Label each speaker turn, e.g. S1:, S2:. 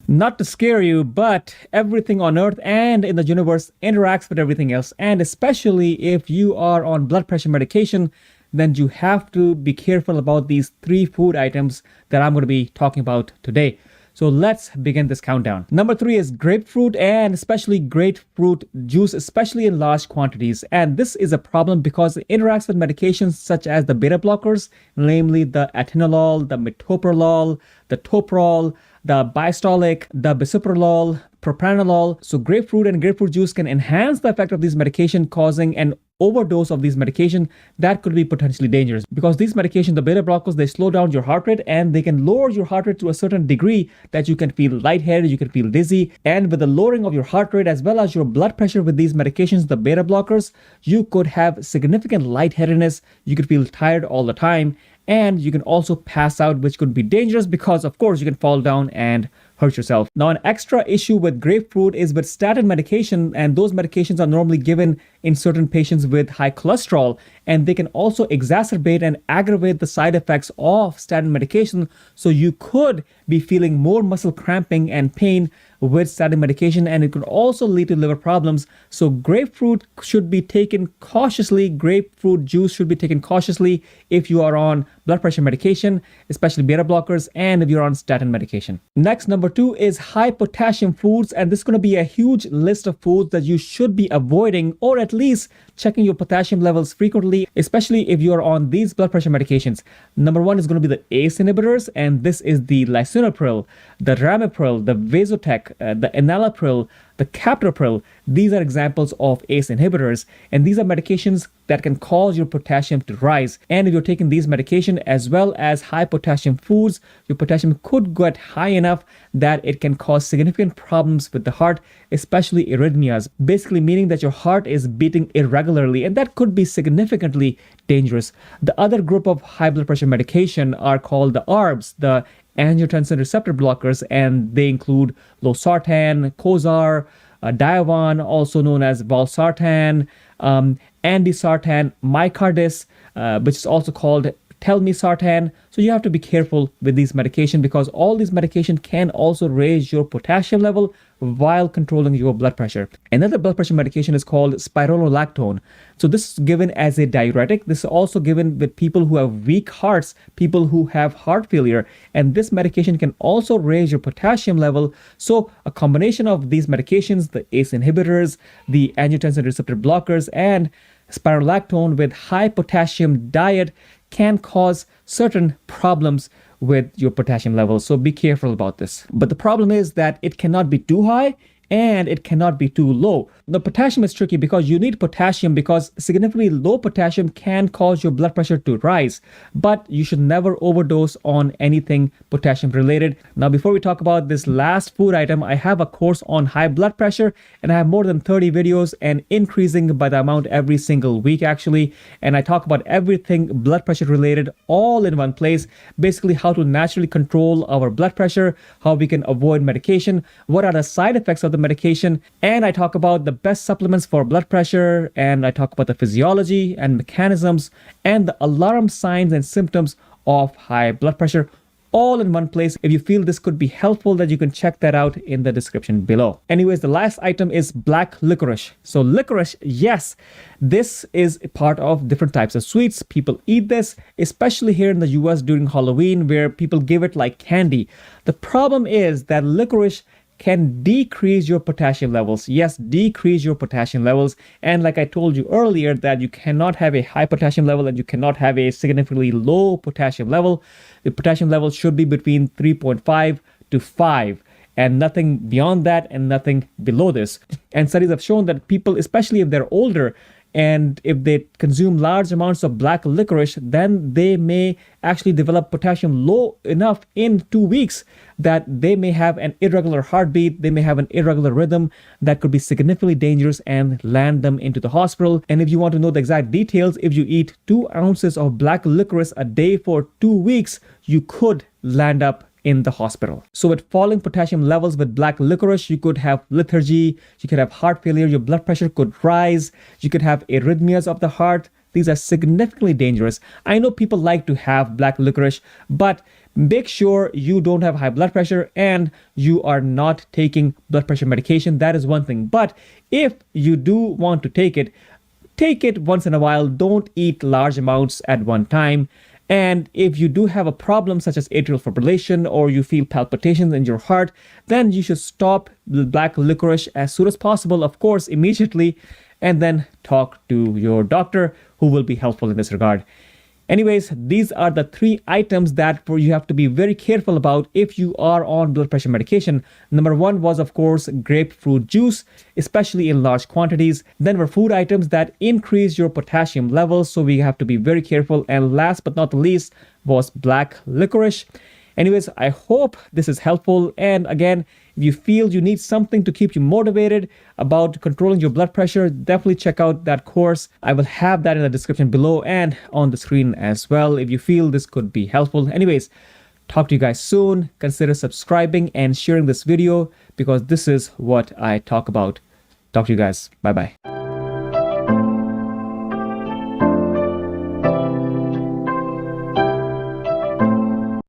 S1: Not to scare you, but everything on earth and in the universe interacts with everything else. And especially if you are on blood pressure medication, then you have to be careful about these three food items that I'm going to be talking about today. So let's begin this countdown. Number three is grapefruit, and especially grapefruit juice, especially in large quantities. And this is a problem because it interacts with medications such as the beta blockers, namely the atenolol, the metoprolol, the toprol, the biastolic, the bisoprolol, propranolol. So grapefruit and grapefruit juice can enhance the effect of these medication, causing an overdose of these medication that could be potentially dangerous, because these medications, the beta blockers, they slow down your heart rate and they can lower your heart rate to a certain degree that you can feel lightheaded, you can feel dizzy. And with the lowering of your heart rate as well as your blood pressure with these medications, the beta blockers, you could have significant lightheadedness, you could feel tired all the time, and you can also pass out, which could be dangerous because of course you can fall down and hurt yourself. Now, an extra issue with grapefruit is with statin medication, and those medications are normally given in certain patients with high cholesterol, and they can also exacerbate and aggravate the side effects of statin medication. So you could be feeling more muscle cramping and pain with statin medication, and it could also lead to liver problems. So grapefruit should be taken cautiously. Grapefruit juice should be taken cautiously if you are on blood pressure medication, especially beta blockers, and if you're on statin medication. Next, number two is high potassium foods, and this is going to be a huge list of foods that you should be avoiding, or at least checking your potassium levels frequently, especially if you're on these blood pressure medications. Number one is going to be the ACE inhibitors, and this is the lisinopril, the ramipril, the vasotec, the enalapril, the captopril. These are examples of ACE inhibitors, and these are medications that can cause your potassium to rise. And if you're taking these medications as well as high potassium foods, your potassium could get high enough that it can cause significant problems with the heart, especially arrhythmias, basically meaning that your heart is beating irregularly, and that could be significantly dangerous. The other group of high blood pressure medication are called the ARBs, the angiotensin receptor blockers, and they include losartan, Cozar, Diovan, also known as valsartan, andisartan, Micardis, which is also called telmisartan. So you have to be careful with these medications because all these medications can also raise your potassium level while controlling your blood pressure. Another blood pressure medication is called spironolactone. So this is given as a diuretic. This is also given with people who have weak hearts, people who have heart failure, and this medication can also raise your potassium level. So a combination of these medications, the ACE inhibitors, the angiotensin receptor blockers, and spironolactone with high potassium diet can cause certain problems with your potassium levels. So be careful about this. But the problem is that it cannot be too high and it cannot be too low. The potassium is tricky because you need potassium, because significantly low potassium can cause your blood pressure to rise, but you should never overdose on anything potassium related. Now, before we talk about this last food item, I have a course on high blood pressure, and I have more than 30 videos and increasing by the amount every single week actually. And I talk about everything blood pressure related all in one place, basically how to naturally control our blood pressure, how we can avoid medication, what are the side effects of the medication, and I talk about the best supplements for blood pressure, and I talk about the physiology and mechanisms and the alarm signs and symptoms of high blood pressure all in one place. If you feel this could be helpful, then you can check that out in the description below. Anyways, the last item is black licorice. So licorice, yes, this is a part of different types of sweets. People eat this, especially here in the US during Halloween, where people give it like candy. The problem is that licorice can decrease your potassium levels. Yes, decrease your potassium levels. And like I told you earlier, that you cannot have a high potassium level and you cannot have a significantly low potassium level. The potassium level should be between 3.5 to 5. And nothing beyond that and nothing below this. And studies have shown that people, especially if they're older, and if they consume large amounts of black licorice, then they may actually develop potassium low enough in 2 weeks that they may have an irregular heartbeat, they may have an irregular rhythm that could be significantly dangerous and land them into the hospital. And if you want to know the exact details, if you eat 2 ounces of black licorice a day for 2 weeks, you could land up in the hospital. So with falling potassium levels with black licorice, you could have lethargy, you could have heart failure, your blood pressure could rise, you could have arrhythmias of the heart, these are significantly dangerous. I know people like to have black licorice, but make sure you don't have high blood pressure and you are not taking blood pressure medication. That is one thing. But if you do want to take it once in a while. Don't eat large amounts at one time. And if you do have a problem such as atrial fibrillation or you feel palpitations in your heart, then you should stop the black licorice as soon as possible, of course, immediately, and then talk to your doctor, who will be helpful in this regard. Anyways, these are the 3 items that you have to be very careful about if you are on blood pressure medication. Number 1 was, of course, grapefruit juice, especially in large quantities. Then were food items that increase your potassium levels, so we have to be very careful. And last but not the least was black licorice. Anyways, I hope this is helpful. And again, if you feel you need something to keep you motivated about controlling your blood pressure, definitely check out that course. I will have that in the description below and on the screen as well if you feel this could be helpful. Anyways, talk to you guys soon. Consider subscribing and sharing this video because this is what I talk about. Talk to you guys. Bye-bye.